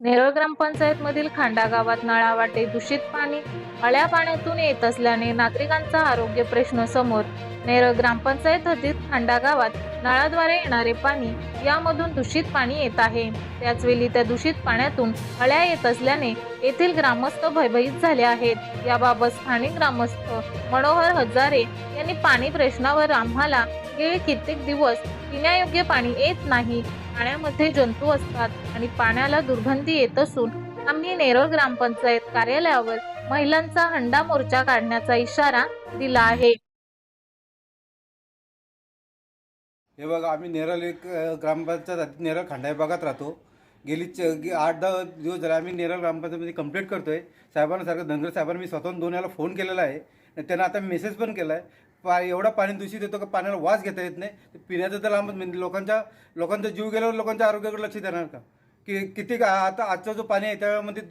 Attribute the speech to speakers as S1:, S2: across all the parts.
S1: नेरळ ग्रामपंचायत मधील खांडा गावात नळावाटे दूषित पाणी अळ्या पाण्यातून येत असल्याने नागरिकांचा आरोग्य प्रश्न समोर. नेरळ ग्रामपंचायत हद्दीत खांडा गावात नळाद्वारे येणारे पाणी यामधून दूषित पाणी येत आहे. त्याचवेळी त्या दूषित पाण्यातून अळ्या येत असल्याने येथील ग्रामस्थ भयभीत झाले आहेत. याबाबत स्थानिक ग्रामस्थ मनोहर हजारे यांनी पाणी प्रश्नावर आम्हाला गेली कित्येक दिवस पिण्यायोग्य पाणी येत नाही, पाण्यामध्ये जंतू असतात आणि पाण्याला दुर्गंधी येत असून आम्ही नेरळ ग्रामपंचायत कार्यालयावर महिलांचा हंडा मोर्चा काढण्याचा इशारा दिला आहे.
S2: हे बघा, आम्ही नेरळ ग्रामपंचायत नेरळ खांडा भागात राहतो. गेली 8-10 दिवस झाले आम्ही नेरळ ग्रामपंचायतमध्ये कंप्लेंट करतोय. साहेबांना सारखं धनगर साहेबांना मी स्वतःहून 2 वेळा फोन केलेला आहे. त्यांना आता मेसेज पण केला आहे. एवढा पाणी दूषित येतो का पाण्याला वास घेता येत नाही. पिण्याचं तर लांबच, लोकांचा जीव गेल्यावर लोकांच्या आरोग्याकडे लक्ष देणार का? किती आता आजचा जो पाणी आहे त्यामध्ये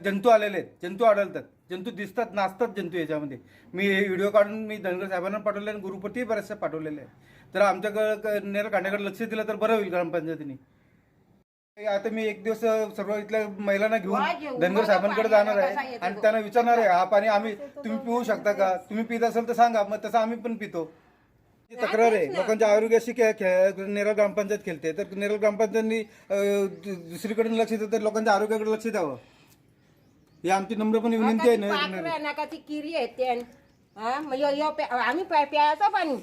S2: जंतू आलेले आहेत, जंतू आढळतात, जंतू दिसतात, नाचतात जंतू याच्यामध्ये. मी हे व्हिडिओ काढून मी धनगर साहेबांना पाठवले आणि गुरुपती बऱ्याचशा पाठवलेले आहे. तर आमच्याकडे नेरळ खांड्याकडे लक्ष दिलं तर बरं होईल ग्रामपंचायतीने. आता मी एक दिवस सर्व इथल्या महिलांना घेऊन धनगर साहेबांकडे जाणार आहे आणि त्यांना विचारणार आहे, हा पाणी तुम्ही पिऊ शकता का? तुम्ही पित असाल तर सांगा, मग तसं आम्ही पण पितो. तक्रार आहे लोकांच्या आरोग्याशी नेरळ ग्रामपंचायत खेळते. तर नेरळ ग्रामपंचायतनी दुसरीकडे लक्ष देत लोकांच्या आरोग्याकडे लक्ष द्यावं, ही आमची नम्रपणे विनंती आहे.
S3: किरी येते आम्ही प्यायचं पाणी